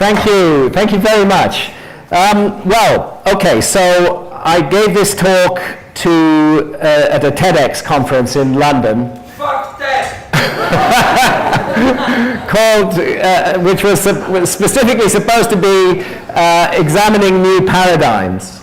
Thank you very much. Well, okay, so I gave this talk at a TEDx conference in London. Fuck that! called, which was specifically supposed to be examining new paradigms.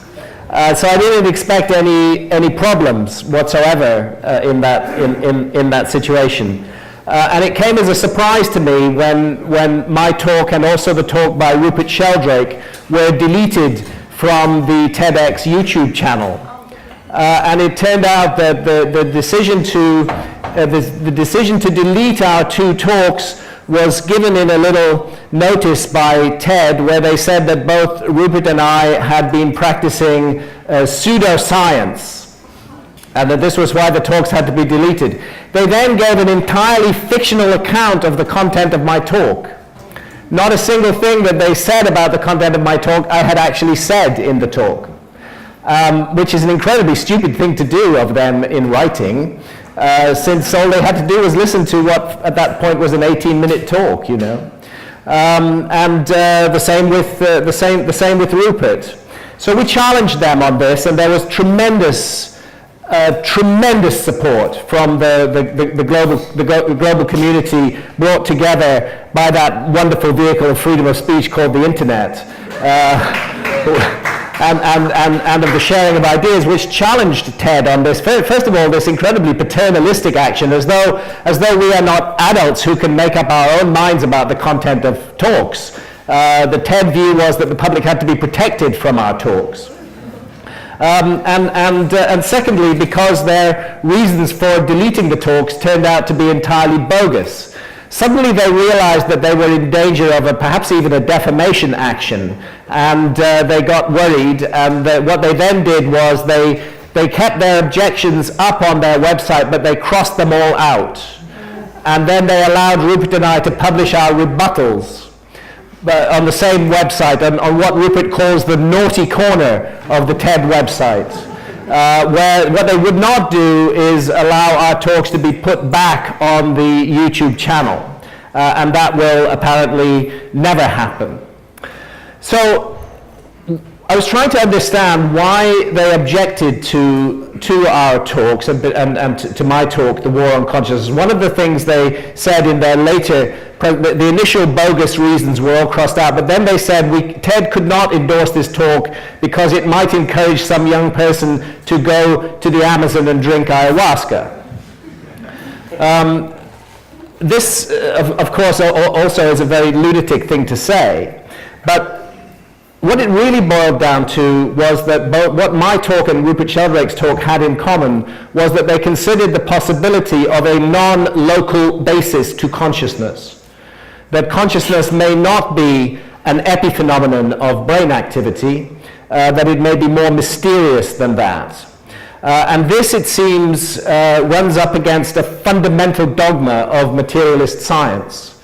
So I didn't expect any problems whatsoever in that situation. And it came as a surprise to me when my talk and also the talk by Rupert Sheldrake were deleted from the TEDx YouTube channel. And it turned out that the decision to delete our two talks was given in a little notice by TED, where they said that both Rupert and I had been practicing pseudoscience, and that this was why the talks had to be deleted. They then gave an entirely fictional account of the content of my talk. Not a single thing that they said about the content of my talk I had actually said in the talk, which is an incredibly stupid thing to do of them in writing, since all they had to do was listen to what at that point was an 18-minute talk, you know. And the same with Rupert. So we challenged them on this, and there was tremendous support from the global community brought together by that wonderful vehicle of freedom of speech called the internet, and of the sharing of ideas, which challenged TED on this. First of all, this incredibly paternalistic action, as though we are not adults who can make up our own minds about the content of talks. The TED view was that the public had to be protected from our talks. And secondly, because their reasons for deleting the talks turned out to be entirely bogus. Suddenly they realized that they were in danger of perhaps even a defamation action, and they got worried, and what they then did was they kept their objections up on their website, but they crossed them all out. And then they allowed Rupert and I to publish our rebuttals on the same website, on what Rupert calls the naughty corner of the TED website, where what they would not do is allow our talks to be put back on the YouTube channel, and that will apparently never happen. So I was trying to understand why they objected to our talks and to my talk, The War on Consciousness. One of the things they said in their later, the initial bogus reasons were all crossed out, but then they said TED could not endorse this talk because it might encourage some young person to go to the Amazon and drink ayahuasca. This, of course, also is a very lunatic thing to say, but what it really boiled down to was that what my talk and Rupert Sheldrake's talk had in common was that they considered the possibility of a non-local basis to consciousness. That consciousness may not be an epiphenomenon of brain activity, that it may be more mysterious than that. And this, it seems, runs up against a fundamental dogma of materialist science.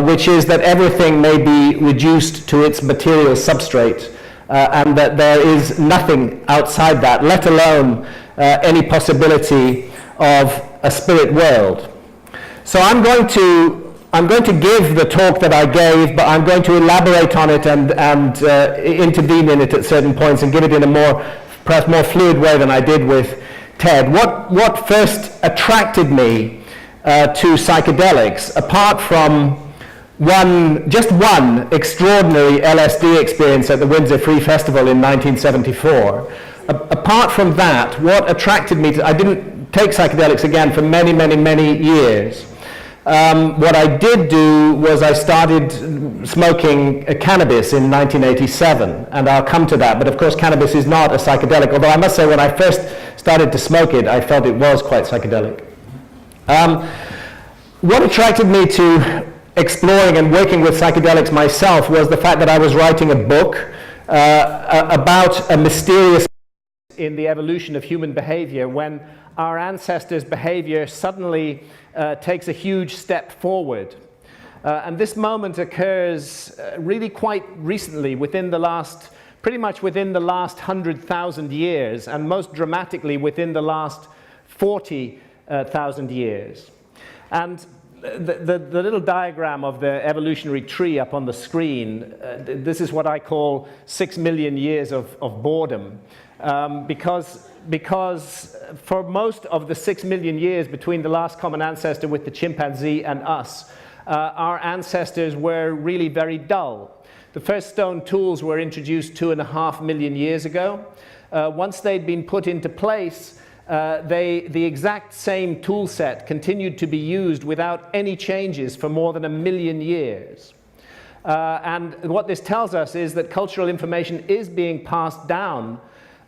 Which is that everything may be reduced to its material substrate, and that there is nothing outside that, let alone any possibility of a spirit world. So I'm going to give the talk that I gave, but I'm going to elaborate on it and intervene in it at certain points and give it in a perhaps more fluid way than I did with TED. What first attracted me to psychedelics, apart from just one extraordinary LSD experience at the Windsor Free Festival in 1974. Apart from that, what attracted me I didn't take psychedelics again for many, many, many years. What I did do was I started smoking cannabis in 1987, and I'll come to that, but of course cannabis is not a psychedelic, although I must say when I first started to smoke it, I felt it was quite psychedelic. What attracted me to exploring and working with psychedelics myself was the fact that I was writing a book about a mysterious in the evolution of human behavior when our ancestors' behavior suddenly takes a huge step forward. And this moment occurs really quite recently, pretty much within the last 100,000 years, and most dramatically within the last 40,000 years. And the little diagram of the evolutionary tree up on the screen, this is what I call 6 million years of boredom, because for most of the 6 million years between the last common ancestor with the chimpanzee and us, our ancestors were really very dull. The first stone tools were introduced 2.5 million years ago. Once they'd been put into place, the exact same tool set continued to be used without any changes for more than 1 million years. And what this tells us is that cultural information is being passed down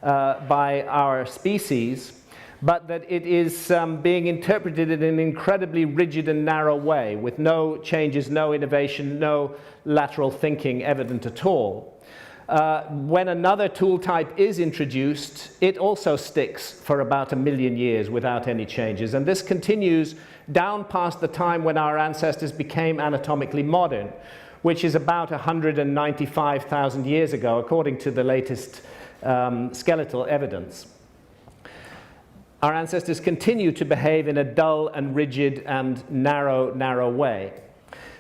by our species, but that it is being interpreted in an incredibly rigid and narrow way, with no changes, no innovation, no lateral thinking evident at all. When another tool type is introduced, it also sticks for about 1 million years without any changes. And this continues down past the time when our ancestors became anatomically modern, which is about 195,000 years ago, according to the latest skeletal evidence. Our ancestors continue to behave in a dull and rigid and narrow way.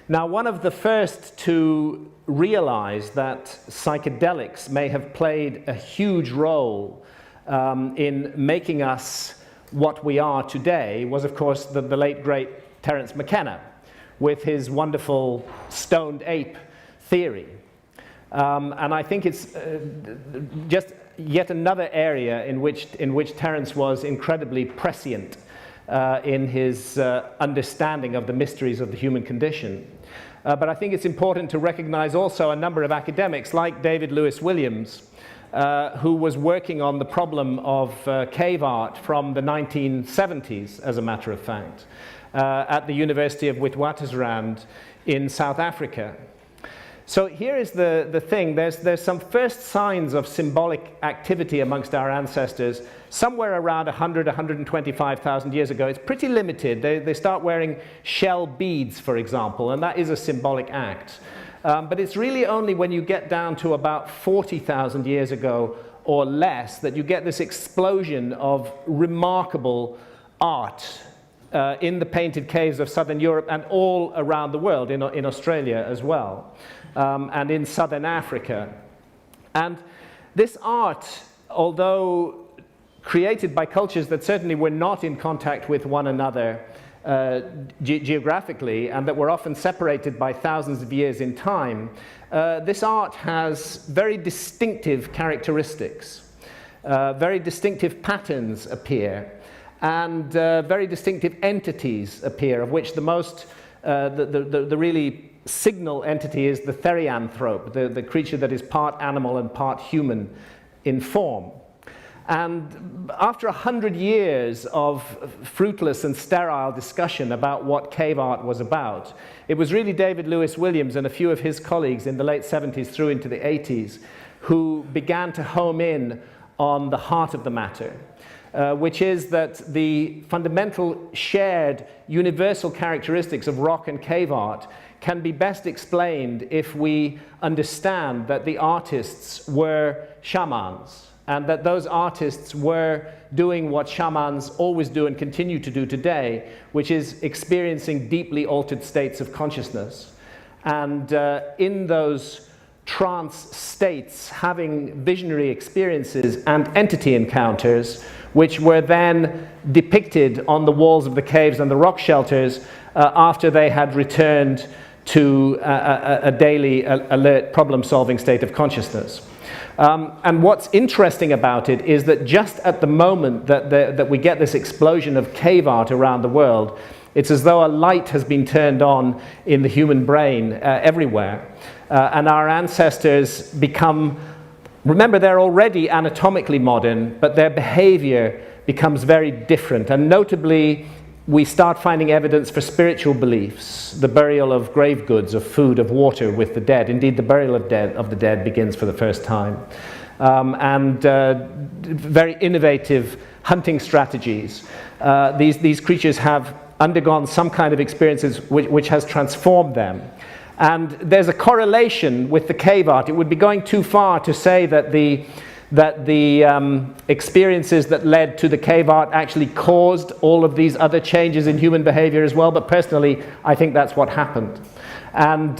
Now, one of the first to realize that psychedelics may have played a huge role in making us what we are today was, of course, the late, great Terence McKenna with his wonderful stoned ape theory. And I think it's just yet another area in which Terence was incredibly prescient in his understanding of the mysteries of the human condition. But I think it's important to recognize also a number of academics like David Lewis Williams, who was working on the problem of cave art from the 1970s, as a matter of fact, at the University of Witwatersrand in South Africa. So here is the thing. There's some first signs of symbolic activity amongst our ancestors somewhere around 125,000 years ago. It's pretty limited. They start wearing shell beads, for example, and that is a symbolic act. But it's really only when you get down to about 40,000 years ago or less that you get this explosion of remarkable art in the painted caves of southern Europe and all around the world, in Australia as well. And in southern Africa. And this art, although created by cultures that certainly were not in contact with one another geographically, and that were often separated by thousands of years in time, this art has very distinctive characteristics. Very distinctive patterns appear, and very distinctive entities appear, of which the most, the really signal entity is the therianthrope, the creature that is part animal and part human in form. And after 100 years of fruitless and sterile discussion about what cave art was about, it was really David Lewis Williams and a few of his colleagues in the late 70s through into the 80s who began to home in on the heart of the matter. Which is that the fundamental shared universal characteristics of rock and cave art can be best explained if we understand that the artists were shamans, and that those artists were doing what shamans always do and continue to do today, which is experiencing deeply altered states of consciousness. And in those trance states, having visionary experiences and entity encounters, which were then depicted on the walls of the caves and the rock shelters after they had returned to a daily alert problem-solving state of consciousness. And what's interesting about it is that just at the moment that we get this explosion of cave art around the world, it's as though a light has been turned on in the human brain everywhere. And our ancestors become, remember, they're already anatomically modern, but their behavior becomes very different. And notably, we start finding evidence for spiritual beliefs, the burial of grave goods, of food, of water with the dead. Indeed, the burial of the dead begins for the first time. And very innovative hunting strategies. These creatures have undergone some kind of experiences which has transformed them. And there's a correlation with the cave art. It would be going too far to say that the that the experiences that led to the cave art actually caused all of these other changes in human behavior as well, but personally, I think that's what happened. And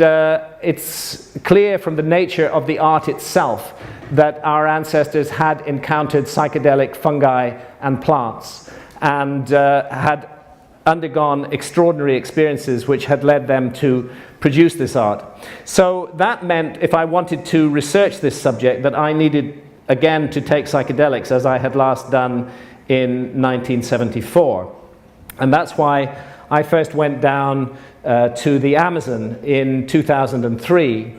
it's clear from the nature of the art itself that our ancestors had encountered psychedelic fungi and plants and had undergone extraordinary experiences which had led them to produce this art. So that meant, if I wanted to research this subject, that I needed again to take psychedelics, as I had last done in 1974. And that's why I first went down to the Amazon in 2003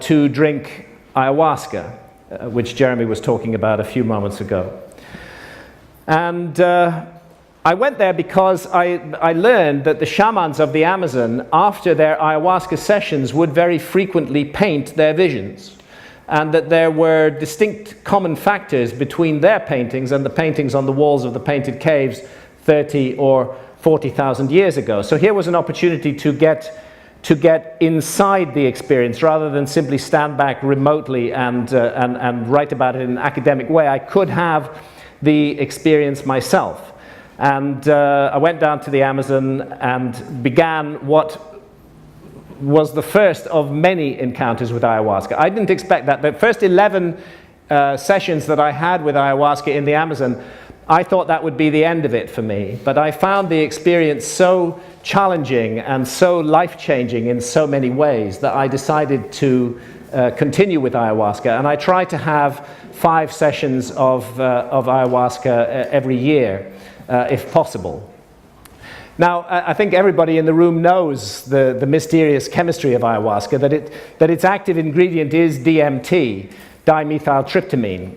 to drink ayahuasca, which Jeremy was talking about a few moments ago. And I went there because I learned that the shamans of the Amazon, after their ayahuasca sessions, would very frequently paint their visions, and that there were distinct common factors between their paintings and the paintings on the walls of the painted caves 30 or 40,000 years ago. So here was an opportunity to get inside the experience rather than simply stand back remotely and write about it in an academic way. I could have the experience myself. And I went down to the Amazon and began what was the first of many encounters with ayahuasca. I didn't expect that. The first 11 sessions that I had with ayahuasca in the Amazon, I thought that would be the end of it for me. But I found the experience so challenging and so life-changing in so many ways that I decided to continue with ayahuasca. And I try to have 5 sessions of ayahuasca every year, if possible. Now, I think everybody in the room knows the mysterious chemistry of ayahuasca, that its active ingredient is DMT, dimethyltryptamine,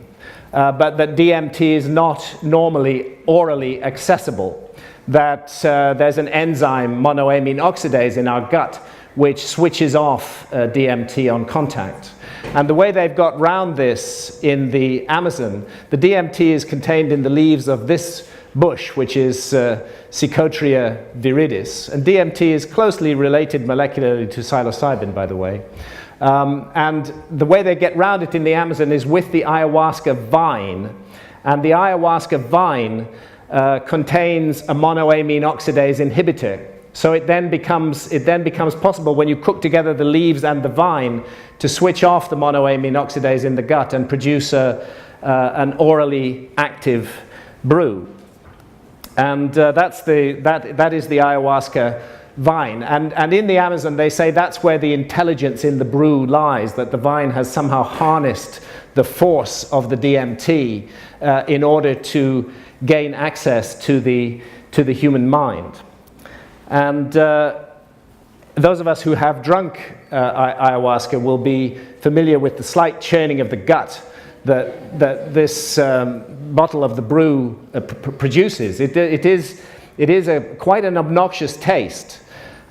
but that DMT is not normally orally accessible, that there's an enzyme, monoamine oxidase, in our gut, which switches off DMT on contact. And the way they've got round this in the Amazon, the DMT is contained in the leaves of this bush, which is Psychotria viridis. And DMT is closely related molecularly to psilocybin, by the way. And the way they get round it in the Amazon is with the ayahuasca vine. And the ayahuasca vine contains a monoamine oxidase inhibitor. So it then becomes possible, when you cook together the leaves and the vine, to switch off the monoamine oxidase in the gut and produce an orally active brew. And that is the ayahuasca vine. And in the Amazon, they say that's where the intelligence in the brew lies, that the vine has somehow harnessed the force of the DMT in order to gain access to the human mind. And those of us who have drunk ayahuasca will be familiar with the slight churning of the gut that this bottle of the brew produces. It is quite an obnoxious taste.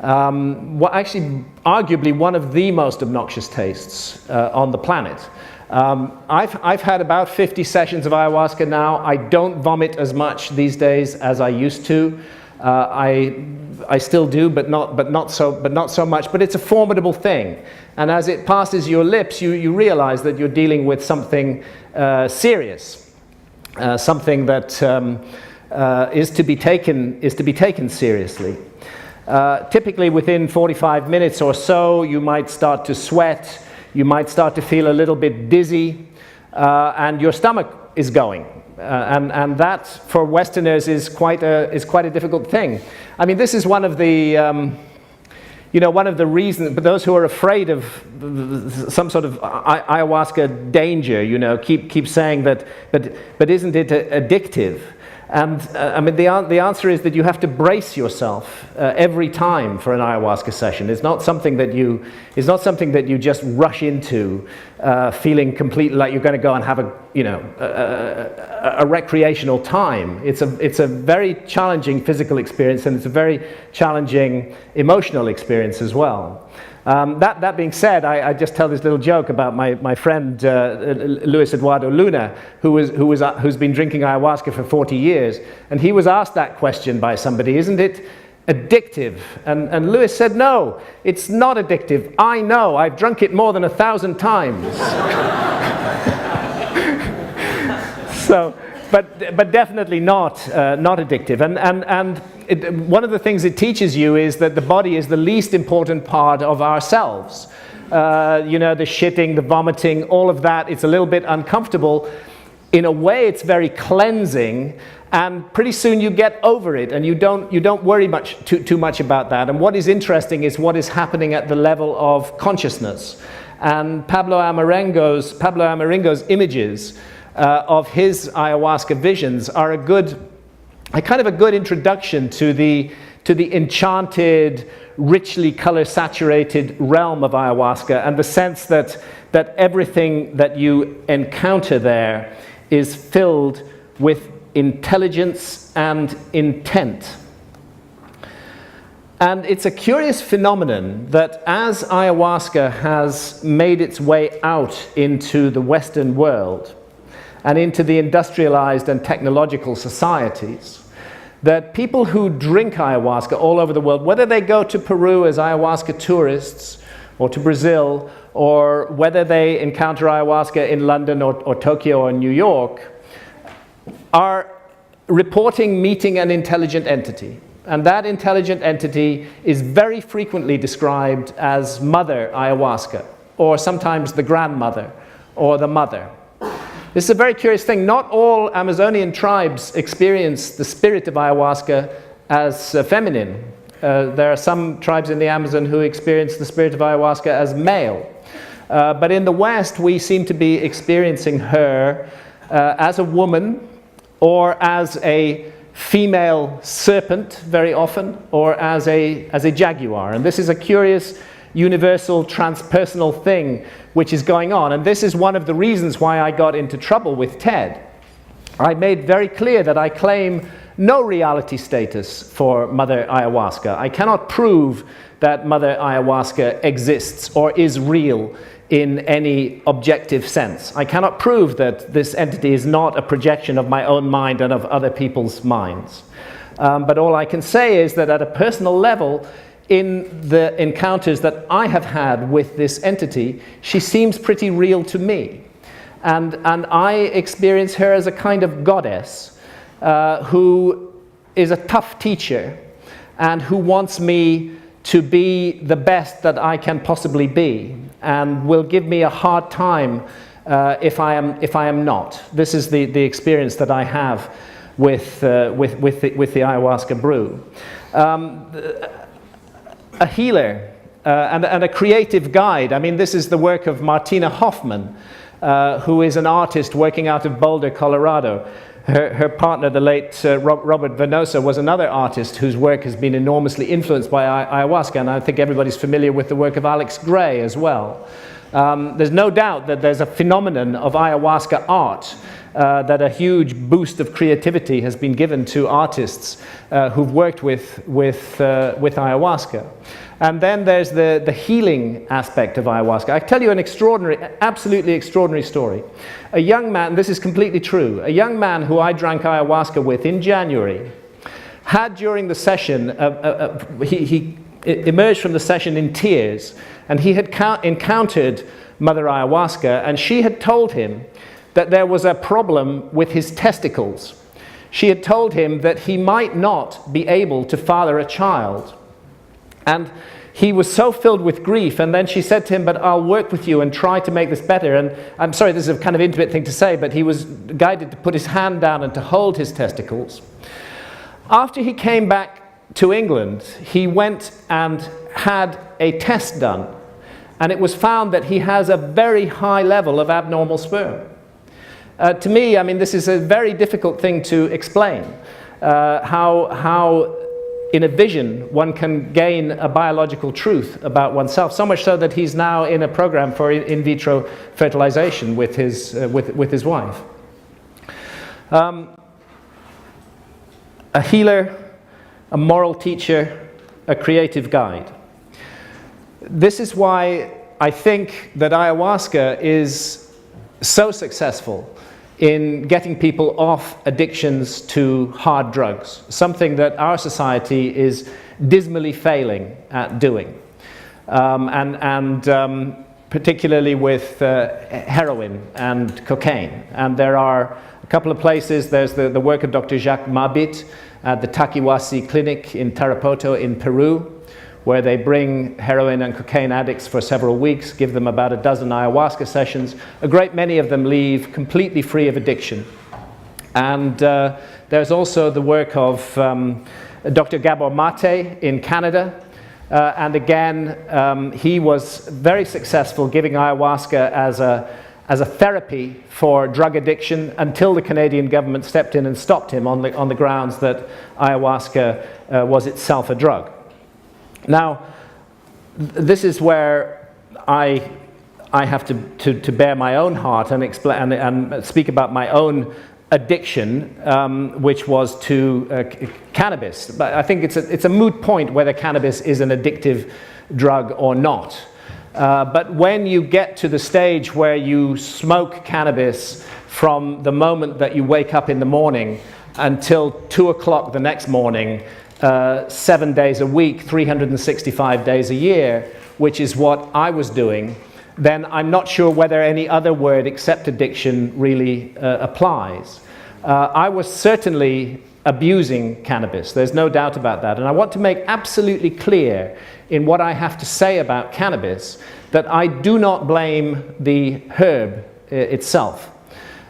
Actually, arguably one of the most obnoxious tastes on the planet. I've had about 50 sessions of ayahuasca now. I don't vomit as much these days as I used to. I still do, but not so much. But it's a formidable thing, and as it passes your lips, you realize that you're dealing with something serious, something that is to be taken seriously. Typically, within 45 minutes or so, you might start to sweat. You might start to feel a little bit dizzy, and your stomach is going. And that, for Westerners, is quite a difficult thing. I mean, this is one of the one of the reasons. But those who are afraid of some sort of ayahuasca danger, keep saying that. But isn't it addictive? And I mean, the answer is that you have to brace yourself every time for an ayahuasca session. It's not something that you just rush into, feeling completely like you're going to go and have a recreational time. It's a very challenging physical experience, and it's a very challenging emotional experience as well. That being said, I just tell this little joke about my friend Luis Eduardo Luna, who's been drinking ayahuasca for 40 years, and he was asked that question by somebody: "Isn't it addictive?" And Luis said, "No, it's not addictive. I know. I've drunk it more than 1,000 times." So, but definitely not addictive. One of the things it teaches you is that the body is the least important part of ourselves. You know, the shitting, the vomiting, all of that, it's a little bit uncomfortable. In a way, it's very cleansing, and pretty soon you get over it, and you don't worry too much about that. And what is interesting is what is happening at the level of consciousness. And Pablo Amaringo's images of his ayahuasca visions are a kind of a good introduction to the enchanted, richly color-saturated realm of ayahuasca, and the sense that everything that you encounter there is filled with intelligence and intent. And it's a curious phenomenon that as ayahuasca has made its way out into the Western world and into the industrialized and technological societies, that people who drink ayahuasca all over the world, whether they go to Peru as ayahuasca tourists or to Brazil, or whether they encounter ayahuasca in London or Tokyo or New York, are reporting meeting an intelligent entity. And that intelligent entity is very frequently described as Mother Ayahuasca, or sometimes the grandmother or the mother. This is a very curious thing. Not all Amazonian tribes experience the spirit of ayahuasca as feminine. There are some tribes in the Amazon who experience the spirit of ayahuasca as male. But in the West, we seem to be experiencing her as a woman, or as a female serpent very often, or as a jaguar. And this is a curious universal transpersonal thing which is going on. And this is one of the reasons why I got into trouble with TED. I made very clear that I claim no reality status for Mother Ayahuasca. I cannot prove that Mother Ayahuasca exists or is real in any objective sense. I cannot prove that this entity is not a projection of my own mind and of other people's minds. But all I can say is that at a personal level, in the encounters that I have had with this entity, she seems pretty real to me. And I experience her as a kind of goddess who is a tough teacher and who wants me to be the best that I can possibly be, and will give me a hard time if I am not. This is the experience that I have with the ayahuasca brew. A healer and a creative guide. I mean, this is the work of Martina Hoffman, who is an artist working out of Boulder, Colorado. Her partner, the late Robert Venosa, was another artist whose work has been enormously influenced by ayahuasca, and I think everybody's familiar with the work of Alex Gray as well. There's no doubt that there's a phenomenon of ayahuasca art, that a huge boost of creativity has been given to artists who've worked with ayahuasca. And then there's the healing aspect of ayahuasca. I tell you an absolutely extraordinary story. A young man, this is completely true, a young man who I drank ayahuasca with in January had during the session, he emerged from the session in tears, and he had encountered Mother Ayahuasca, and she had told him that there was a problem with his testicles. She had told him that he might not be able to father a child. And he was so filled with grief, and then she said to him, but I'll work with you and try to make this better. And I'm sorry, this is a kind of intimate thing to say, but he was guided to put his hand down and to hold his testicles. After he came back to England, he went and had a test done, and it was found that he has a very high level of abnormal sperm. To me, I mean, this is a very difficult thing to explain, how in a vision one can gain a biological truth about oneself, so much so that he's now in a program for in vitro fertilization with his wife. A healer, a moral teacher, a creative guide. This is why I think that ayahuasca is so successful in getting people off addictions to hard drugs, something that our society is dismally failing at doing. particularly with heroin and cocaine. And there are a couple of places. There's the work of Dr. Jacques Mabit at the Taquihuasi Clinic in Tarapoto in Peru, where they bring heroin and cocaine addicts for several weeks, give them about a dozen ayahuasca sessions. A great many of them leave completely free of addiction. And there's also the work of Dr. Gabor Mate in Canada. And again, he was very successful giving ayahuasca as a therapy for drug addiction until the Canadian government stepped in and stopped him on the grounds that ayahuasca was itself a drug. Now, this is where I have to bear my own heart and explain and speak about my own addiction, which was to cannabis. But I think it's a moot point whether cannabis is an addictive drug or not. But when you get to the stage where you smoke cannabis from the moment that you wake up in the morning until 2 o'clock the next morning, 7 days a week, 365 days a year, which is what I was doing, then I'm not sure whether any other word except addiction really applies. I was certainly abusing cannabis. There's no doubt about that. And I want to make absolutely clear in what I have to say about cannabis that I do not blame the herb itself.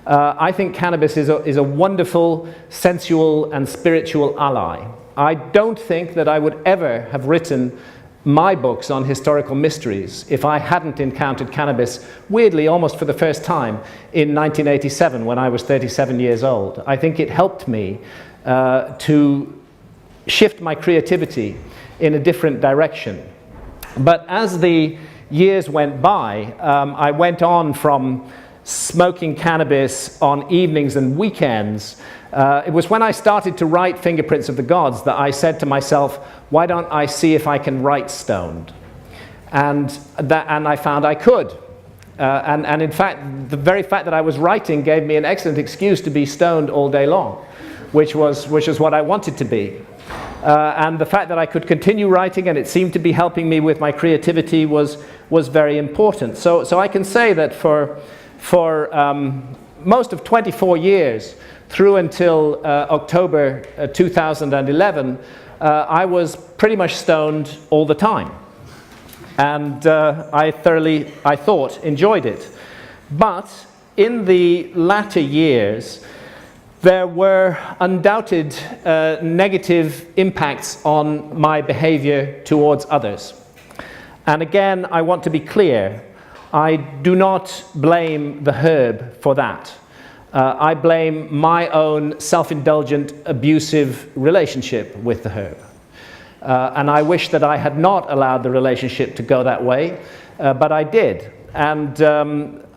I think cannabis is a wonderful sensual and spiritual ally. I don't think that I would ever have written my books on historical mysteries if I hadn't encountered cannabis, weirdly, almost for the first time in 1987 when I was 37 years old. I think it helped me to shift my creativity in a different direction. But as the years went by, I went on from smoking cannabis on evenings and weekends. It was when I started to write Fingerprints of the Gods that I said to myself, why don't I see if I can write stoned? And I found I could. And in fact, the very fact that I was writing gave me an excellent excuse to be stoned all day long, which was what I wanted to be. And the fact that I could continue writing and it seemed to be helping me with my creativity was very important. So I can say that for most of 24 years, through until October 2011, I was pretty much stoned all the time. And I thought, enjoyed it. But in the latter years, there were undoubted negative impacts on my behavior towards others. And again, I want to be clear, I do not blame the herb for that. I blame my own self-indulgent, abusive relationship with the herb. And I wish that I had not allowed the relationship to go that way, but I did. And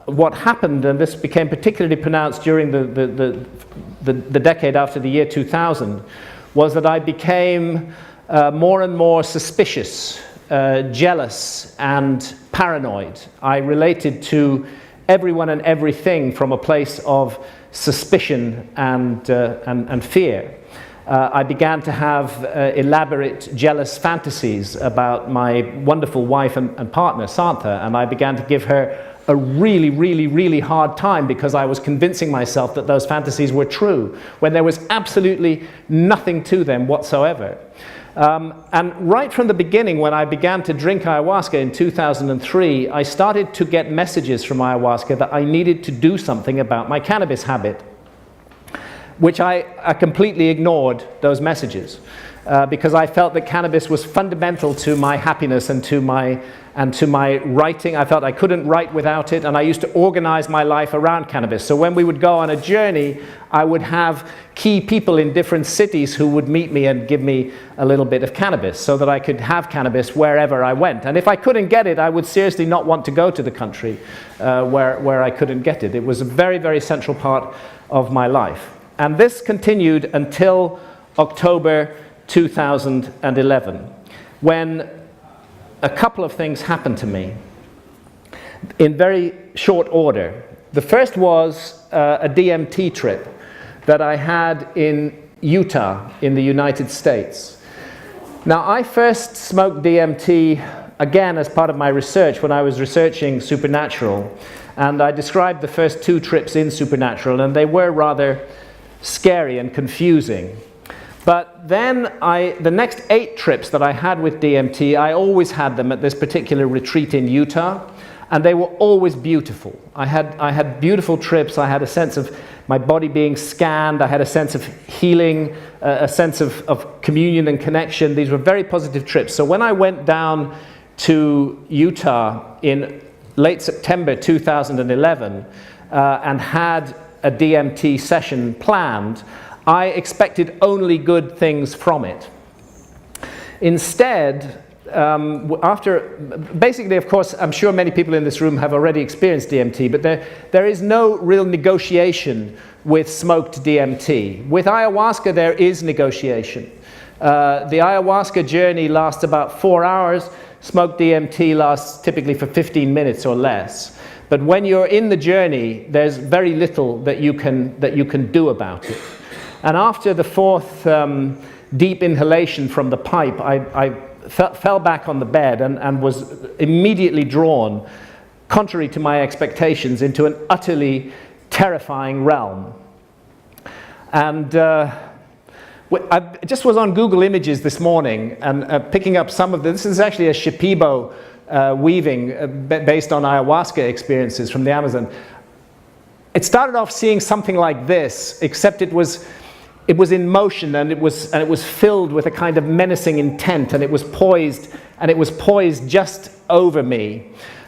what happened, and this became particularly pronounced during the decade after the year 2000, was that I became more and more suspicious, jealous, and paranoid. I related to everyone and everything from a place of suspicion and fear. I began to have elaborate, jealous fantasies about my wonderful wife and partner, Santha, and I began to give her a really, really, really hard time because I was convincing myself that those fantasies were true, when there was absolutely nothing to them whatsoever. And right from the beginning, when I began to drink ayahuasca in 2003, I started to get messages from ayahuasca that I needed to do something about my cannabis habit, which I completely ignored those messages because I felt that cannabis was fundamental to my happiness and to my writing. I felt I couldn't write without it, and I used to organize my life around cannabis. So when we would go on a journey, I would have key people in different cities who would meet me and give me a little bit of cannabis so that I could have cannabis wherever I went. And if I couldn't get it, I would seriously not want to go to the country where I couldn't get it. It was a very, very central part of my life. And this continued until October 2011, when a couple of things happened to me in very short order. The first was a DMT trip that I had in Utah in the United States. Now, I first smoked DMT again, as part of my research, when I was researching Supernatural, and I described the first 2 trips in Supernatural, and they were rather scary and confusing. But then the next 8 trips that I had with DMT, I always had them at this particular retreat in Utah, and they were always beautiful. I had beautiful trips. I had a sense of my body being scanned. I had a sense of healing, a sense of communion and connection. These were very positive trips. So when I went down to Utah in late September 2011 and had a DMT session planned, I expected only good things from it. Instead, basically, of course, I'm sure many people in this room have already experienced DMT, but there is no real negotiation with smoked DMT. With ayahuasca, there is negotiation. The ayahuasca journey lasts about 4 hours. Smoked DMT lasts typically for 15 minutes or less. But when you're in the journey, there's very little that you can do about it. And after the 4th deep inhalation from the pipe, I fell back on the bed and was immediately drawn, contrary to my expectations, into an utterly terrifying realm. And I just was on Google Images this morning and picking up some of this is actually a Shipibo weaving based on ayahuasca experiences from the Amazon. It started off seeing something like this, except it was in motion, and it was filled with a kind of menacing intent, and it was poised just over me.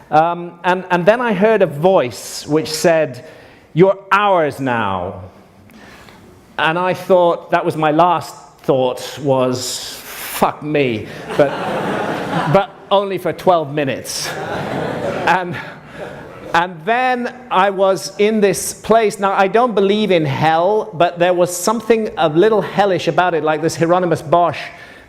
And then I heard a voice which said, "You're ours now." And I thought, that was my last thought, was, fuck me, but only for 12 minutes. And then I was in this place. Now, I don't believe in hell, but there was something a little hellish about it, like this Hieronymus Bosch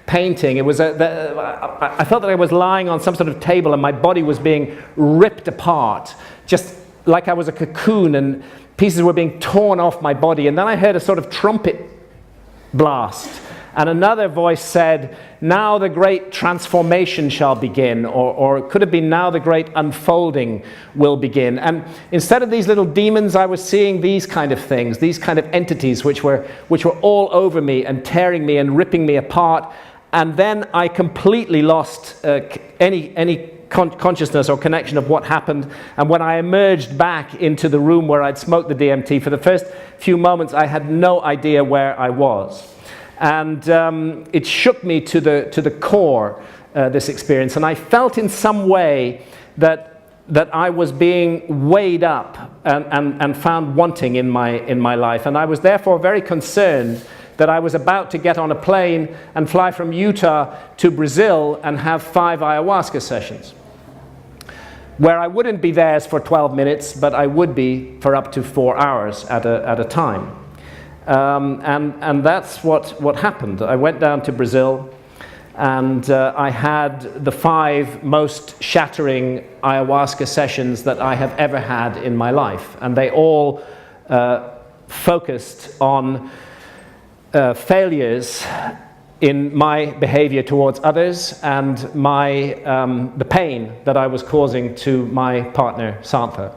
painting. It was I felt that I was lying on some sort of table and my body was being ripped apart, just like I was a cocoon, and pieces were being torn off my body. And then I heard a sort of trumpet blast. And another voice said, "Now the great transformation shall begin," or it could have been, "Now the great unfolding will begin." And instead of these little demons, I was seeing these kind of things, these kind of entities which were all over me and tearing me and ripping me apart. And then I completely lost any consciousness or connection of what happened. And when I emerged back into the room where I'd smoked the DMT, for the first few moments I had no idea where I was. And it shook me to the core, this experience. And I felt in some way that I was being weighed up and found wanting in my life. And I was therefore very concerned that I was about to get on a plane and fly from Utah to Brazil and have 5 ayahuasca sessions, where I wouldn't be theirs for 12 minutes, but I would be for up to 4 hours at a time. And that's what happened. I went down to Brazil, and I had the 5 most shattering ayahuasca sessions that I have ever had in my life. And they all focused on failures in my behavior towards others and the pain that I was causing to my partner, Santha.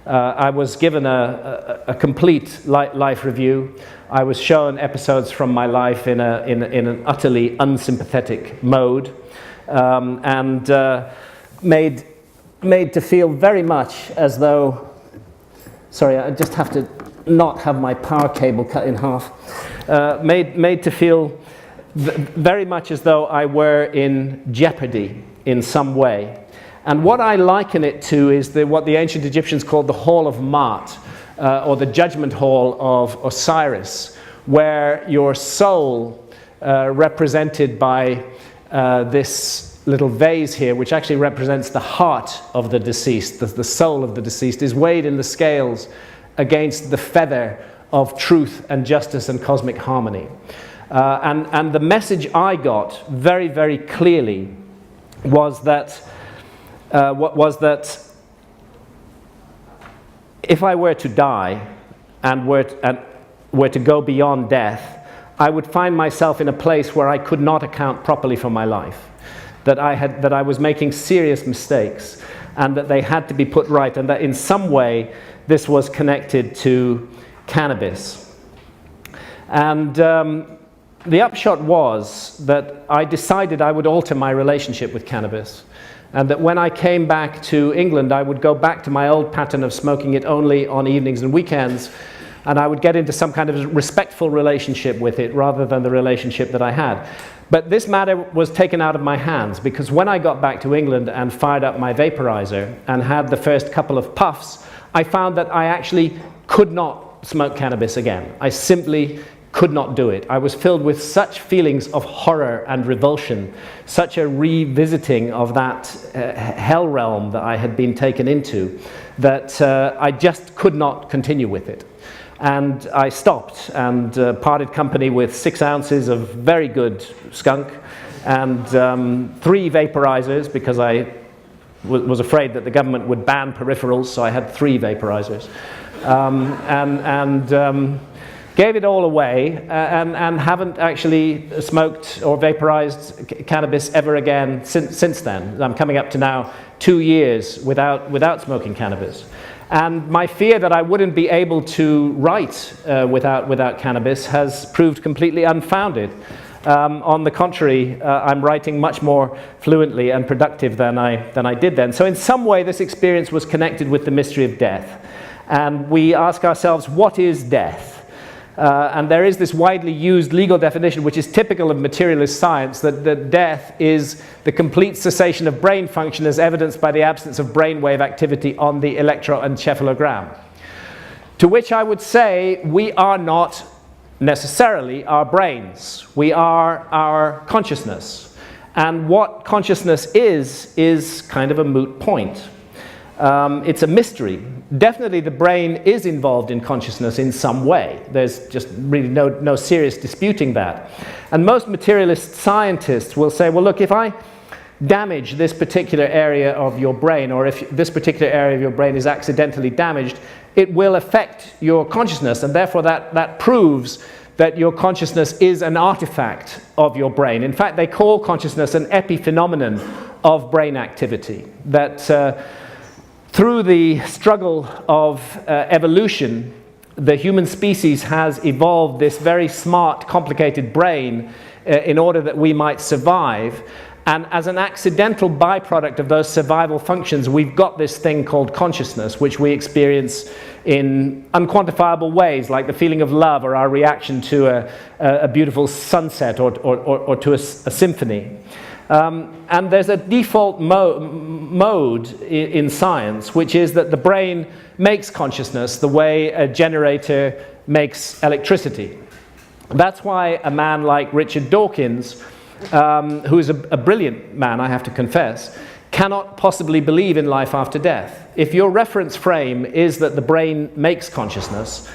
I was given a complete life review. I was shown episodes from my life in an utterly unsympathetic mode, and made to feel very much as though, sorry, I just have to not have my power cable cut in half, made to feel very much as though I were in jeopardy in some way. And what I liken it to is what the ancient Egyptians called the Hall of Maat, or the Judgment Hall of Osiris, where your soul, represented by this little vase here, which actually represents the heart of the deceased, the soul of the deceased, is weighed in the scales against the feather of truth and justice and cosmic harmony. And the message I got very, very clearly was that if I were to die and were to go beyond death, I would find myself in a place where I could not account properly for my life. that I was making serious mistakes, and that they had to be put right, and that in some way this was connected to cannabis. And the upshot was that I decided I would alter my relationship with cannabis, and that when I came back to England, I would go back to my old pattern of smoking it only on evenings and weekends, and I would get into some kind of respectful relationship with it rather than the relationship that I had. But this matter was taken out of my hands, because when I got back to England and fired up my vaporizer and had the first couple of puffs, I found that I actually could not smoke cannabis again. I simply could not do it. I was filled with such feelings of horror and revulsion, such a revisiting of that hell realm that I had been taken into, that I just could not continue with it. And I stopped and parted company with 6 ounces of very good skunk and 3 vaporizers, because I was afraid that the government would ban peripherals, so I had 3 vaporizers. Gave it all away and haven't actually smoked or vaporized cannabis ever again since then. I'm coming up to now 2 years without smoking cannabis. And my fear that I wouldn't be able to write without cannabis has proved completely unfounded. On the contrary, I'm writing much more fluently and productive than I did then. So in some way, this experience was connected with the mystery of death. And we ask ourselves, what is death? And there is this widely used legal definition, which is typical of materialist science, that death is the complete cessation of brain function as evidenced by the absence of brainwave activity on the electroencephalogram. To which I would say, we are not necessarily our brains. We are our consciousness. And what consciousness is kind of a moot point. It's a mystery. Definitely the brain is involved in consciousness in some way. There's just really no serious disputing that. And most materialist scientists will say, well, look, if I damage this particular area of your brain, or if this particular area of your brain is accidentally damaged, it will affect your consciousness, and therefore that proves that your consciousness is an artifact of your brain. In fact, they call consciousness an epiphenomenon of brain activity, that through the struggle of evolution, the human species has evolved this very smart, complicated brain in order that we might survive. And as an accidental byproduct of those survival functions, we've got this thing called consciousness, which we experience in unquantifiable ways, like the feeling of love or our reaction to a beautiful sunset or to a symphony. And there's a default mode in science, which is that the brain makes consciousness the way a generator makes electricity. That's why a man like Richard Dawkins, who is a brilliant man, I have to confess, cannot possibly believe in life after death. If your reference frame is that the brain makes consciousness,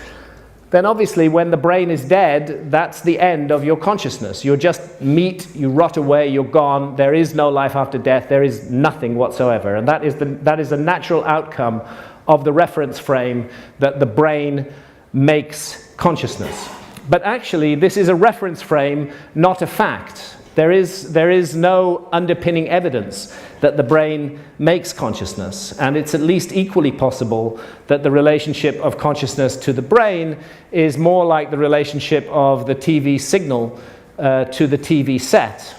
then obviously when the brain is dead, that's the end of your consciousness. You're just meat, you rot away, you're gone, there is no life after death, there is nothing whatsoever. And that is the natural outcome of the reference frame, that the brain makes consciousness. But actually, this is a reference frame, not a fact. There is no underpinning evidence that the brain makes consciousness, and it's at least equally possible that the relationship of consciousness to the brain is more like the relationship of the TV signal to the TV set,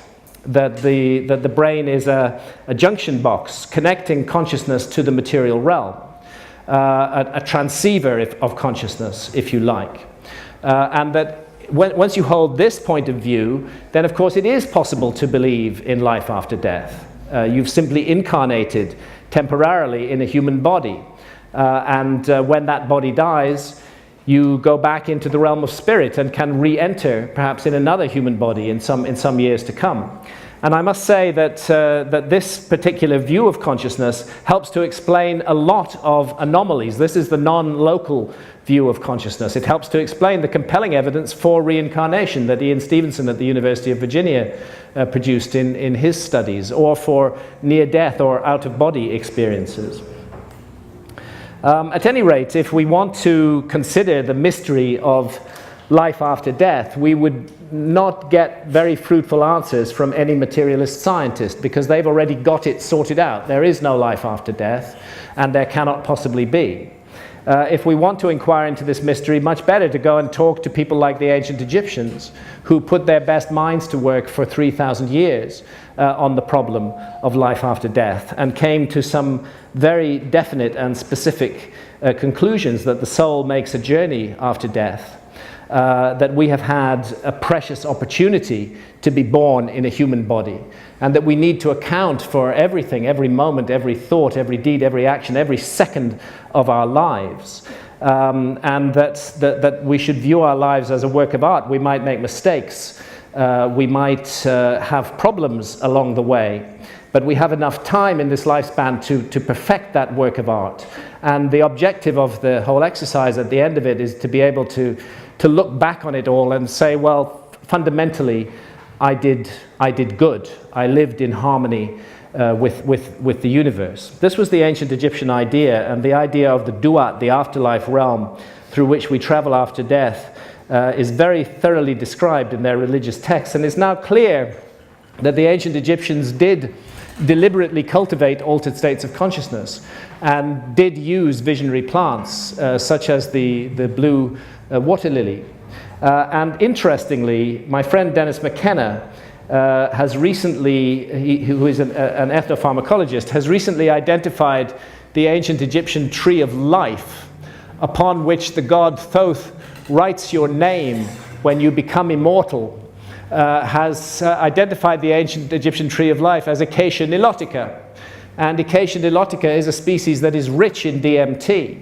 that the brain is a junction box connecting consciousness to the material realm, a transceiver of consciousness, if you like, and that once you hold this point of view, then of course it is possible to believe in life after death. You've simply incarnated temporarily in a human body, and when that body dies, you go back into the realm of spirit and can re-enter perhaps in another human body in some years to come. And I must say that this particular view of consciousness helps to explain a lot of anomalies. This is the non-local view of consciousness. It helps to explain the compelling evidence for reincarnation that Ian Stevenson at the University of Virginia produced in his studies, or for near-death or out-of-body experiences. At any rate, if we want to consider the mystery of life after death, we would not get very fruitful answers from any materialist scientist, because they've already got it sorted out. There is no life after death, and there cannot possibly be. If we want to inquire into this mystery, much better to go and talk to people like the ancient Egyptians, who put their best minds to work for 3,000 years on the problem of life after death, and came to some very definite and specific conclusions that the soul makes a journey after death, that we have had a precious opportunity to be born in a human body, and that we need to account for everything, every moment, every thought, every deed, every action, every second of our lives, and that we should view our lives as a work of art. We might make mistakes, we might have problems along the way, but we have enough time in this lifespan to perfect that work of art. And the objective of the whole exercise at the end of it is to be able to look back on it all and say, well, fundamentally, I did good. I lived in harmony with the universe. This was the ancient Egyptian idea, and the idea of the duat, the afterlife realm, through which we travel after death, is very thoroughly described in their religious texts. And it's now clear that the ancient Egyptians did deliberately cultivate altered states of consciousness, and did use visionary plants, such as the blue water lily. And interestingly, my friend Dennis McKenna has recently, who is an ethnopharmacologist, has recently identified the ancient Egyptian tree of life, upon which the god Thoth writes your name when you become immortal, has identified the ancient Egyptian tree of life as Acacia nilotica. And Acacia nilotica is a species that is rich in DMT.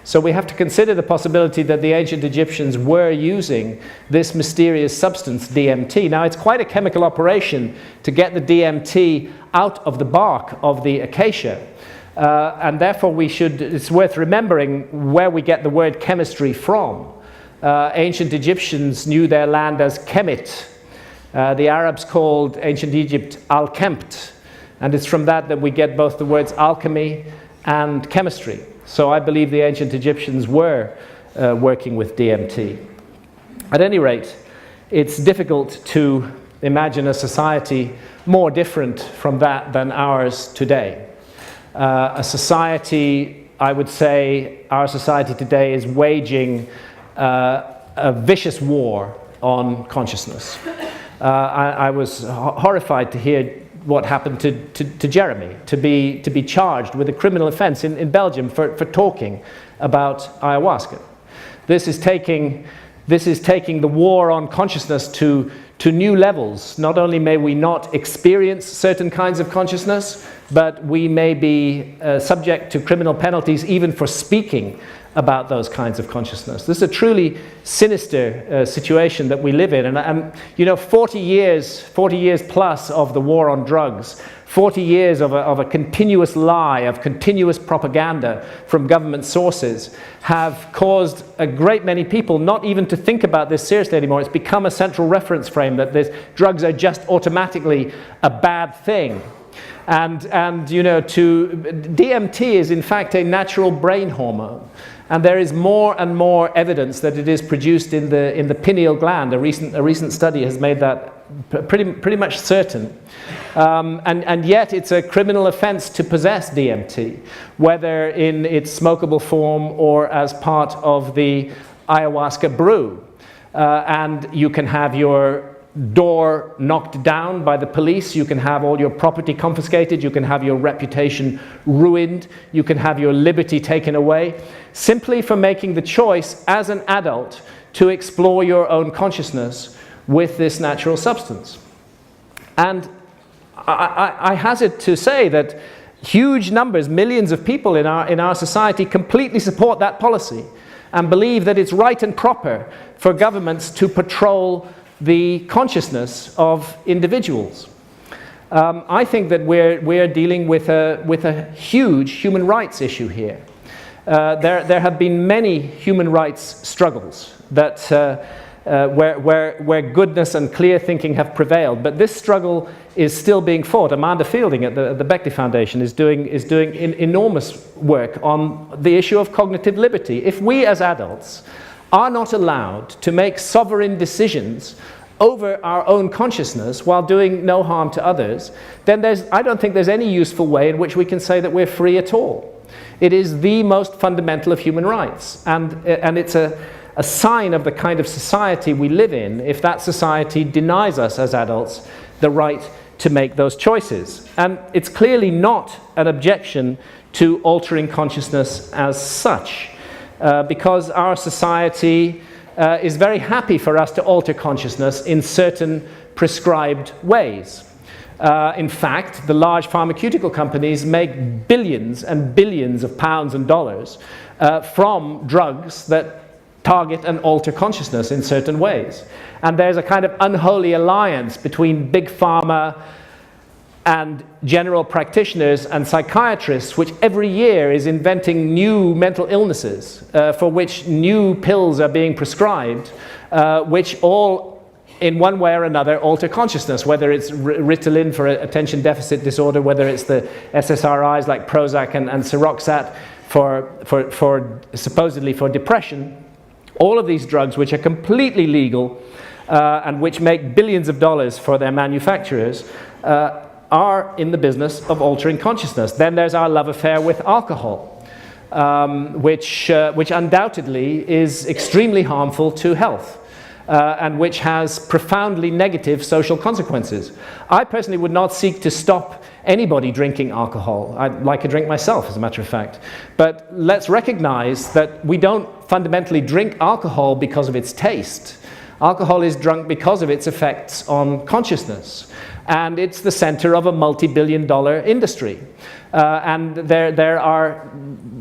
So we have to consider the possibility that the ancient Egyptians were using this mysterious substance, DMT. Now, it's quite a chemical operation to get the DMT out of the bark of the acacia. And therefore, it's worth remembering where we get the word chemistry from. Ancient Egyptians knew their land as Kemet. The Arabs called ancient Egypt Al-Kempt. And it's from that we get both the words alchemy and chemistry. So I believe the ancient Egyptians were working with DMT. At any rate, it's difficult to imagine a society more different from that than ours today. A society, I would say, our society today is waging a vicious war on consciousness. I was horrified to hear what happened to Jeremy, to be charged with a criminal offense in Belgium for talking about ayahuasca. This is taking the war on consciousness to new levels. Not only may we not experience certain kinds of consciousness, but we may be subject to criminal penalties even for speaking about those kinds of consciousness. This is a truly sinister situation that we live in. And 40 years plus of the war on drugs, 40 years of a continuous lie, of continuous propaganda from government sources have caused a great many people not even to think about this seriously anymore. It's become a central reference frame that drugs are just automatically a bad thing. And DMT is in fact a natural brain hormone. And there is more and more evidence that it is produced in the pineal gland. A recent study has made that pretty much certain. And yet it's a criminal offense to possess DMT, whether in its smokable form or as part of the ayahuasca brew. And you can have your door knocked down by the police, you can have all your property confiscated, you can have your reputation ruined, you can have your liberty taken away, simply for making the choice as an adult to explore your own consciousness with this natural substance. And I hazard to say that huge numbers, millions of people in our society completely support that policy and believe that it's right and proper for governments to patrol the consciousness of individuals. I think that we're dealing with a huge human rights issue here. There have been many human rights struggles that where goodness and clear thinking have prevailed, but this struggle is still being fought. Amanda Fielding at the Beckley Foundation is doing enormous work on the issue of cognitive liberty. If we as adults are not allowed to make sovereign decisions over our own consciousness while doing no harm to others, then I don't think there's any useful way in which we can say that we're free at all. It is the most fundamental of human rights, and it's a sign of the kind of society we live in if that society denies us as adults the right to make those choices. And it's clearly not an objection to altering consciousness as such, because our society is very happy for us to alter consciousness in certain prescribed ways. In fact, the large pharmaceutical companies make billions and billions of pounds and dollars from drugs that target and alter consciousness in certain ways. And there's a kind of unholy alliance between big pharma and general practitioners and psychiatrists, which every year is inventing new mental illnesses for which new pills are being prescribed, which all in one way or another alter consciousness, whether it's Ritalin for attention deficit disorder, whether it's the SSRIs like Prozac and Seroxat for supposedly for depression. All of these drugs, which are completely legal and which make billions of dollars for their manufacturers, are in the business of altering consciousness. Then there's our love affair with alcohol, which undoubtedly is extremely harmful to health and which has profoundly negative social consequences. I personally would not seek to stop anybody drinking alcohol. I like a drink myself, as a matter of fact. But let's recognize that we don't fundamentally drink alcohol because of its taste. Alcohol is drunk because of its effects on consciousness. And it's the center of a multi-billion-dollar industry. And there are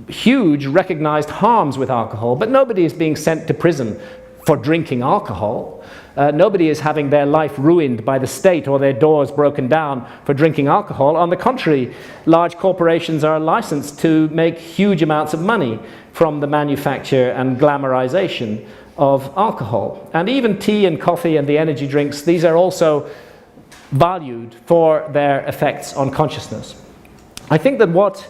huge recognized harms with alcohol, but nobody is being sent to prison for drinking alcohol. Nobody is having their life ruined by the state or their doors broken down for drinking alcohol. On the contrary, large corporations are licensed to make huge amounts of money from the manufacture and glamorization of alcohol. And even tea and coffee and the energy drinks, these are also valued for their effects on consciousness. I think that what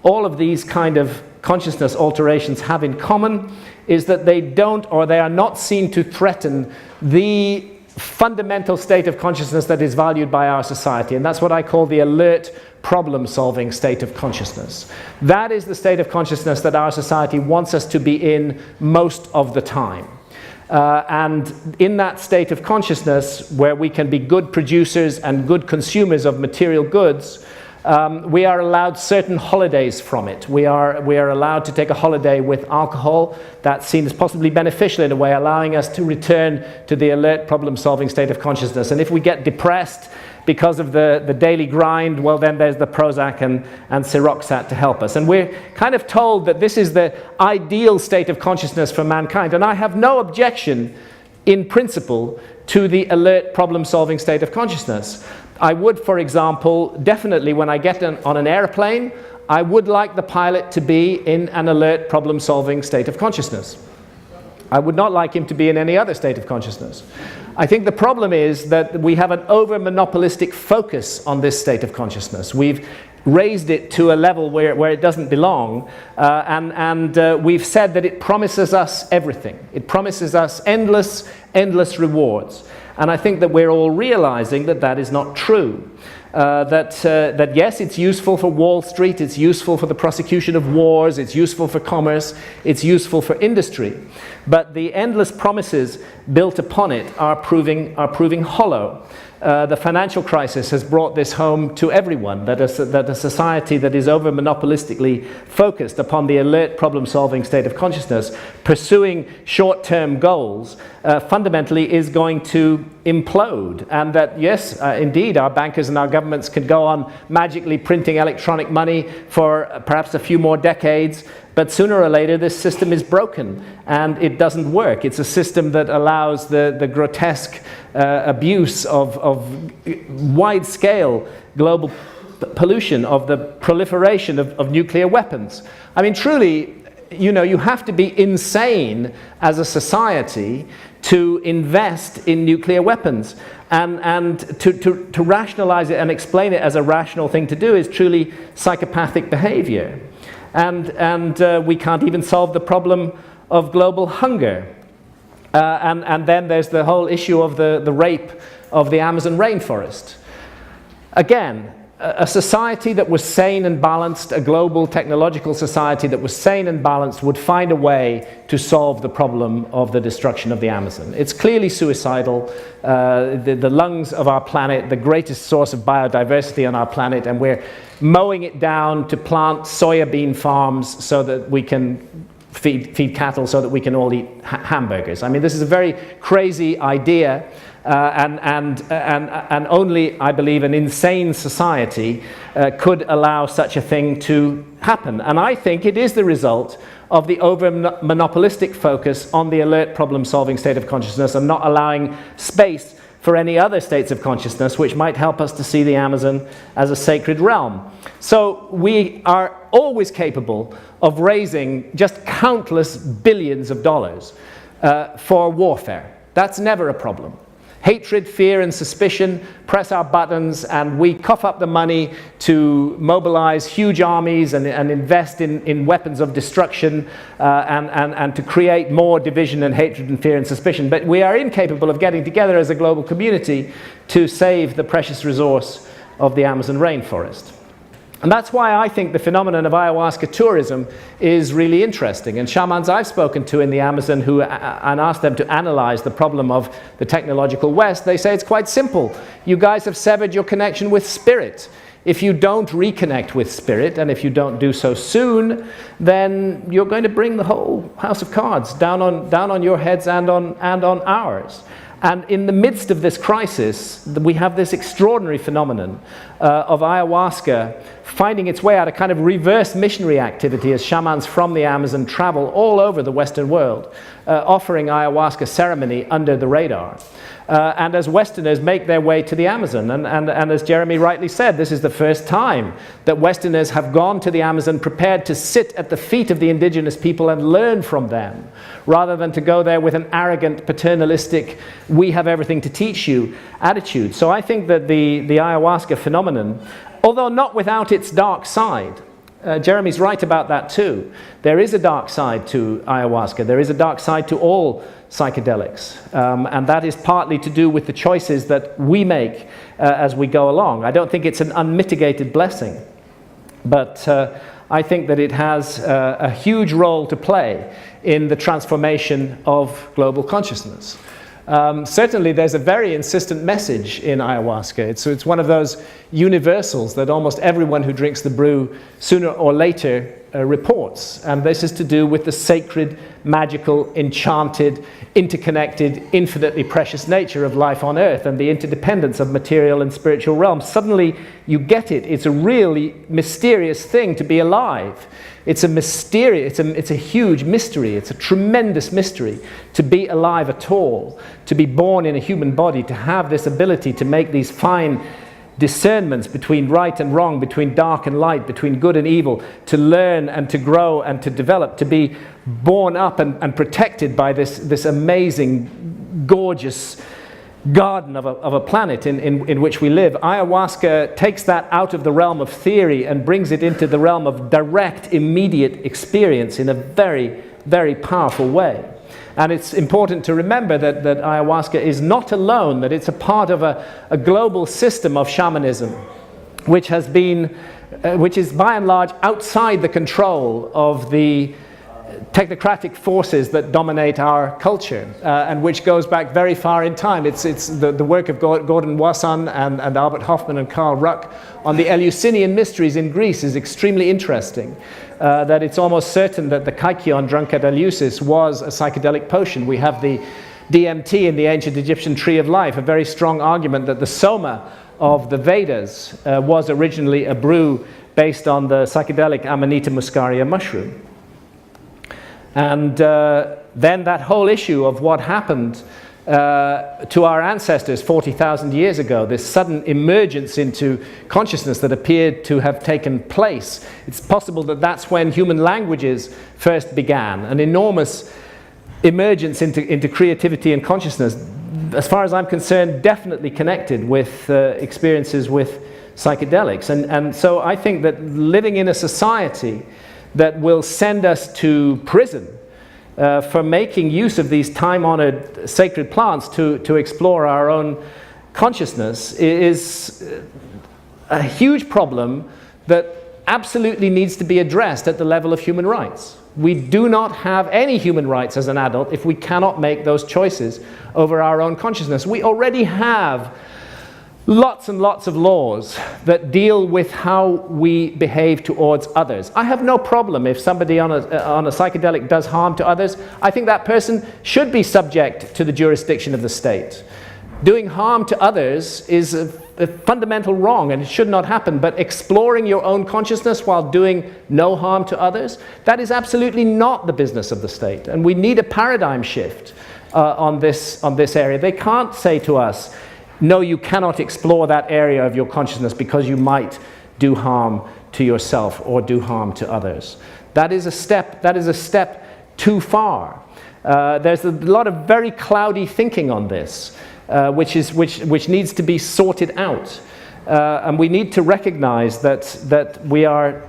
all of these kind of consciousness alterations have in common is that they don't, or they are not seen to threaten the fundamental state of consciousness that is valued by our society, and that's what I call the alert, problem-solving state of consciousness. That is the state of consciousness that our society wants us to be in most of the time. And in that state of consciousness, where we can be good producers and good consumers of material goods, we are allowed certain holidays from it. We are allowed to take a holiday with alcohol. That's seen as possibly beneficial in a way, allowing us to return to the alert, problem-solving state of consciousness. And if we get depressed because of the daily grind, well, then there's the Prozac and Seroxat to help us. And we're kind of told that this is the ideal state of consciousness for mankind. And I have no objection, in principle, to the alert, problem-solving state of consciousness. I would, for example, definitely when I get on an airplane, I would like the pilot to be in an alert, problem-solving state of consciousness. I would not like him to be in any other state of consciousness. I think the problem is that we have an over-monopolistic focus on this state of consciousness. We've raised it to a level where it doesn't belong, and we've said that it promises us everything. It promises us endless rewards. And I think that we're all realizing that that is not true. That yes, it's useful for Wall Street, it's useful for the prosecution of wars, it's useful for commerce, it's useful for industry. But the endless promises built upon it are proving hollow. The financial crisis has brought this home to everyone, that a society that is over-monopolistically focused upon the alert, problem-solving state of consciousness, pursuing short-term goals, fundamentally is going to implode. And that, yes, indeed, our bankers and our governments can go on magically printing electronic money for perhaps a few more decades, but sooner or later this system is broken and it doesn't work. It's a system that allows the grotesque abuse of wide-scale global pollution, of the proliferation of nuclear weapons. I mean, truly, you have to be insane as a society to invest in nuclear weapons. And to rationalize it and explain it as a rational thing to do is truly psychopathic behavior. And we can't even solve the problem of global hunger. And then there's the whole issue of the rape of the Amazon rainforest. Again, a society that was sane and balanced, a global technological society that was sane and balanced, would find a way to solve the problem of the destruction of the Amazon. It's clearly suicidal. The lungs of our planet, the greatest source of biodiversity on our planet, and we're mowing it down to plant soya bean farms so that we can feed cattle, so that we can all eat hamburgers. I mean, this is a very crazy idea. And only, I believe, an insane society could allow such a thing to happen. And I think it is the result of the over-monopolistic focus on the alert problem-solving state of consciousness, and not allowing space for any other states of consciousness which might help us to see the Amazon as a sacred realm. So we are always capable of raising just countless billions of dollars for warfare. That's never a problem. Hatred, fear, and suspicion press our buttons, and we cough up the money to mobilize huge armies and invest in weapons of destruction and to create more division and hatred and fear and suspicion. But we are incapable of getting together as a global community to save the precious resource of the Amazon rainforest. And that's why I think the phenomenon of ayahuasca tourism is really interesting. And shamans I've spoken to in the Amazon and asked them to analyze the problem of the technological West, they say it's quite simple. You guys have severed your connection with spirit. If you don't reconnect with spirit, and if you don't do so soon, then you're going to bring the whole house of cards down on your heads and on ours. And in the midst of this crisis, we have this extraordinary phenomenon of ayahuasca finding its way out, a kind of reverse missionary activity as shamans from the Amazon travel all over the Western world, offering ayahuasca ceremony under the radar. And as Westerners make their way to the Amazon. And as Jeremy rightly said, this is the first time that Westerners have gone to the Amazon prepared to sit at the feet of the indigenous people and learn from them, rather than to go there with an arrogant, paternalistic, we have everything to teach you attitude. So I think that the ayahuasca phenomenon, although not without its dark side, Jeremy's right about that too. There is a dark side to ayahuasca. There is a dark side to all psychedelics. And that is partly to do with the choices that we make as we go along. I don't think it's an unmitigated blessing. But I think that it has a huge role to play in the transformation of global consciousness. Certainly there's a very insistent message in ayahuasca. It's one of those universals that almost everyone who drinks the brew sooner or later reports. And this is to do with the sacred, magical, enchanted, interconnected, infinitely precious nature of life on Earth and the interdependence of material and spiritual realms. Suddenly you get it. It's a really mysterious thing to be alive. It's a mysterious, it's a huge mystery. It's a tremendous mystery to be alive at all, to be born in a human body, to have this ability to make these fine discernments between right and wrong, between dark and light, between good and evil, to learn and to grow and to develop, to be born up and protected by this amazing, gorgeous garden of a planet in which we live. Ayahuasca takes that out of the realm of theory and brings it into the realm of direct, immediate experience in a very, very powerful way. And it's important to remember that ayahuasca is not alone, that it's a part of a global system of shamanism, which is by and large outside the control of the technocratic forces that dominate our culture, and which goes back very far in time. It's the work of Gordon Wasson and Albert Hoffman and Karl Ruck on the Eleusinian mysteries in Greece is extremely interesting. That it's almost certain that the kykeon drunk at Eleusis was a psychedelic potion. We have the DMT in the ancient Egyptian tree of life, a very strong argument that the soma of the Vedas was originally a brew based on the psychedelic Amanita muscaria mushroom. And then that whole issue of what happened to our ancestors 40,000 years ago, this sudden emergence into consciousness that appeared to have taken place. It's possible that that's when human languages first began, an enormous emergence into creativity and consciousness, as far as I'm concerned, definitely connected with experiences with psychedelics. And so I think that living in a society that will send us to prison for making use of these time-honored sacred plants to explore our own consciousness is a huge problem that absolutely needs to be addressed at the level of human rights. We do not have any human rights as an adult if we cannot make those choices over our own consciousness. We already have lots and lots of laws that deal with how we behave towards others. I have no problem if somebody on a psychedelic does harm to others. I think that person should be subject to the jurisdiction of the state. Doing harm to others is a fundamental wrong and it should not happen, but exploring your own consciousness while doing no harm to others, that is absolutely not the business of the state. And we need a paradigm shift on this area. They can't say to us, no, you cannot explore that area of your consciousness because you might do harm to yourself or do harm to others. That is a step too far. There's a lot of very cloudy thinking on this, which needs to be sorted out. And we need to recognize that we are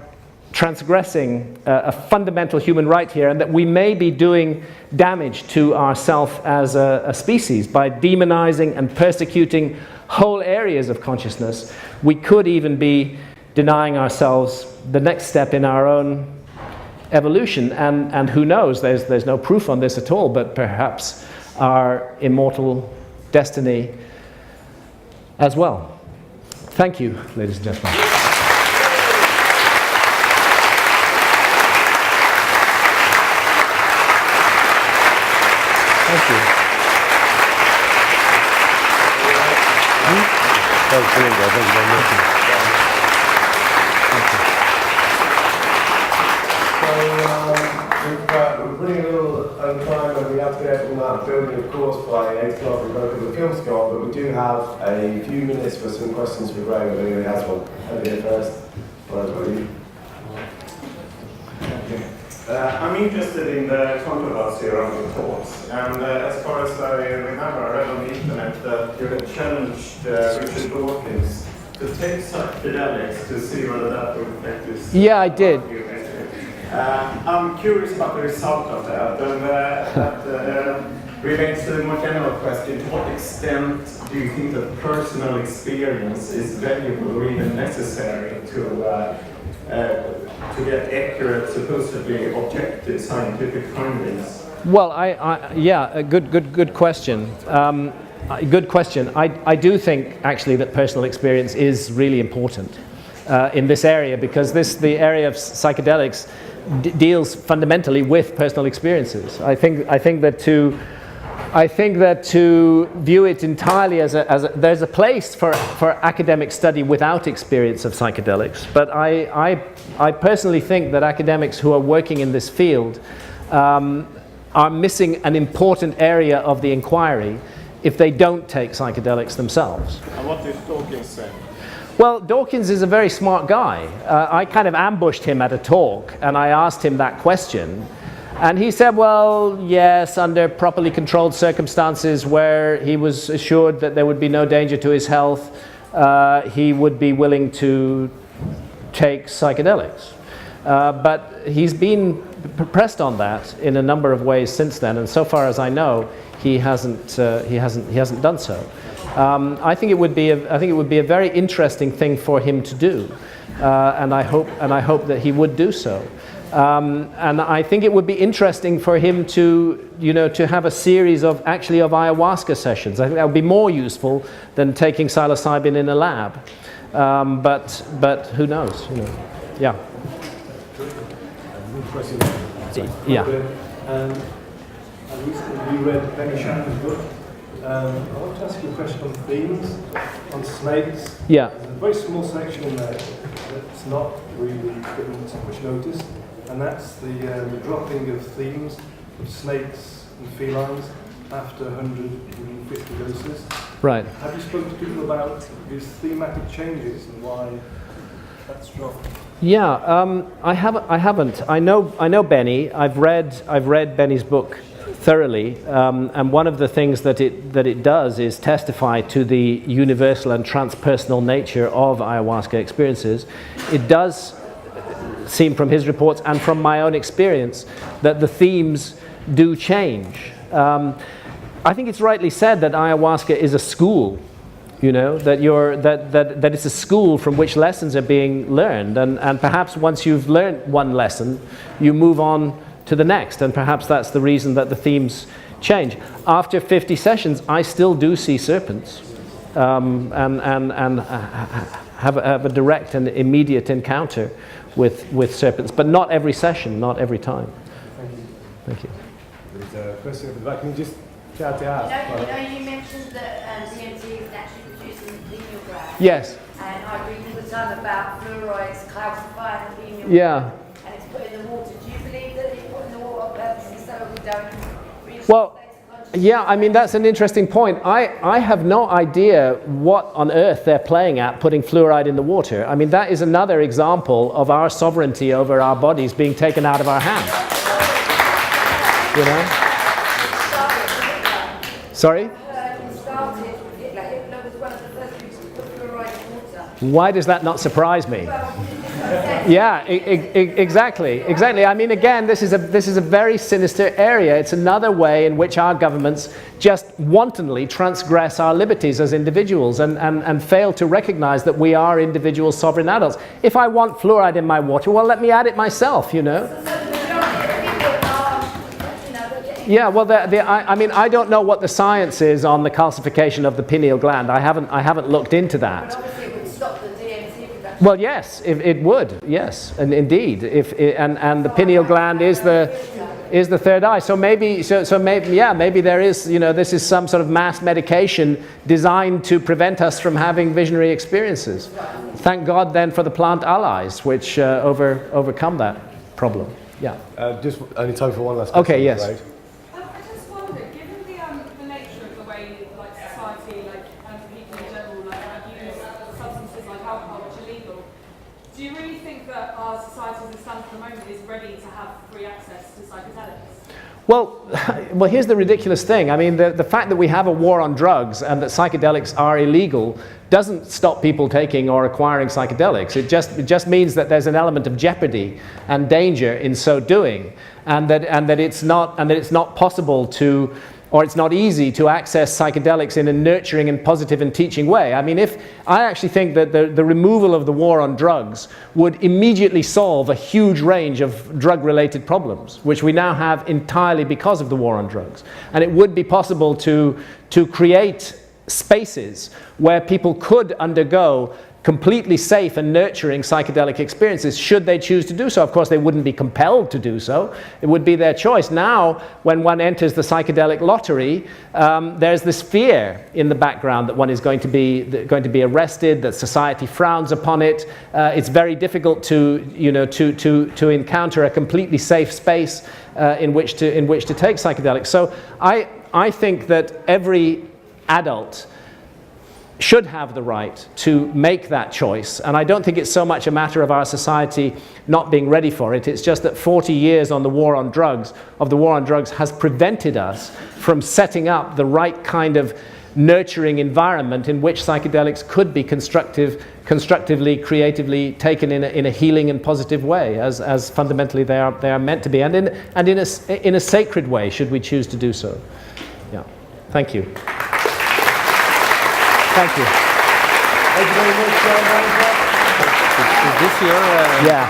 transgressing a fundamental human right here, and that we may be doing damage to ourselves as a species by demonizing and persecuting whole areas of consciousness. We could even be denying ourselves the next step in our own evolution, and who knows, there's no proof on this at all, but perhaps our immortal destiny as well. Thank you, ladies and gentlemen. Thank you. That was brilliant, guys. Thank you very much. So we're running a little over time, and we have to get from that building, of course, by 8 o'clock. We've got to the film score, but we do have a few minutes for some questions for Graham, if anybody has one. Over here first. I'm interested in the controversy around the talks, and as far as I remember, I read on the internet that you had challenged Richard Dawkins to take psychedelics to see whether that would affect his... Yeah, I did. I'm curious about the result of that, and that relates to a more general question. To what extent do you think that personal experience is valuable or even necessary to get accurate, supposedly objective scientific findings? Well, yeah, a good question. Good question. I do think actually that personal experience is really important in this area, because the area of psychedelics deals fundamentally with personal experiences. I think that to view it entirely as there's a place for academic study without experience of psychedelics, but I personally think that academics who are working in this field are missing an important area of the inquiry if they don't take psychedelics themselves. And what did Dawkins say? Well, Dawkins is a very smart guy. I kind of ambushed him at a talk and I asked him that question. And he said, well, yes, under properly controlled circumstances where he was assured that there would be no danger to his health, he would be willing to take psychedelics. But he's been pressed on that in a number of ways since then, and so far as I know, he hasn't done so. I think it would be a very interesting thing for him to do, and I hope that he would do so. And I think it would be interesting for him to have a series of ayahuasca sessions. I think that would be more useful than taking psilocybin in a lab. But who knows? Yeah. Yeah. I recently read Benny Shanker's book. I want to ask you a question on themes, on snakes. Yeah. There's a very small section in there that's not really given so much notice, and that's the dropping of themes of snakes and felines after 150 doses. Right. Have you spoken to people about these thematic changes and why that's dropped? Yeah, I haven't. I know Benny. I've read Benny's book thoroughly, and one of the things that it does is testify to the universal and transpersonal nature of ayahuasca experiences. It does seem from his reports and from my own experience that the themes do change. I think it's rightly said that ayahuasca is a school, that it's a school from which lessons are being learned, and perhaps once you've learned one lesson, you move on to the next, and perhaps that's the reason that the themes change. After 50 sessions, I still do see serpents, and have a direct and immediate encounter with serpents, but not every session, not every time. Thank you. There's a question at the back. Can you just shout it out? You mentioned that DMT is naturally produced in the pineal gland. Yes. And I read all the time about fluorides calcifying the pineal gland. Yeah. And it's put in the water. Do you believe that it's put in the water purposely so we don't reach Well, the place of consciousness? yeah, I mean, that's an interesting point. I have no idea what on earth they're playing at putting fluoride in the water. I mean, that is another example of our sovereignty over our bodies being taken out of our hands. Sorry? Hitler was one of the first people to put fluoride in water. Why does that not surprise me? Yeah, exactly. I mean, again, this is a very sinister area. It's another way in which our governments just wantonly transgress our liberties as individuals and fail to recognize that we are individual sovereign adults. If I want fluoride in my water, well, let me add it myself, Yeah, well, I mean, I don't know what the science is on the calcification of the pineal gland. I haven't looked into that. Obviously, it would stop the DMT production. Well, yes, it would. Yes, and indeed, and the pineal gland is the third eye. So maybe maybe there is, this is some sort of mass medication designed to prevent us from having visionary experiences. Thank God then for the plant allies, which overcome that problem. Yeah. Just only time for one last question. Okay. Yes. Right? I just wonder, given the nature of the way society, and people in general, abuse substances like alcohol, which are legal, do you really think that our society as it stands at the moment is ready to have free access to psychedelics? Well, here's the ridiculous thing. I mean, the fact that we have a war on drugs and that psychedelics are illegal doesn't stop people taking or acquiring psychedelics. It just means that there's an element of jeopardy and danger in so doing, and that it's not possible to, or it's not easy to access psychedelics in a nurturing and positive and teaching way. I mean, I actually think that the removal of the war on drugs would immediately solve a huge range of drug-related problems, which we now have entirely because of the war on drugs. And it would be possible to create spaces where people could undergo completely safe and nurturing psychedelic experiences should they choose to do so. Of course, they wouldn't be compelled to do so. It would be their choice. Now, when one enters the psychedelic lottery, there's this fear in the background that one is going to be arrested, that society frowns upon it. It's very difficult to encounter a completely safe space in which to take psychedelics. So I think that every adult should have the right to make that choice. And I don't think it's so much a matter of our society not being ready for it. It's just that 40 years on the war on drugs has prevented us from setting up the right kind of nurturing environment in which psychedelics could be constructively, creatively taken in a healing and positive way, as fundamentally they are meant to be, and in a sacred way, should we choose to do so. Yeah. Thank you. Thank you. Thank you very much, Hancock. Is this your... Yeah.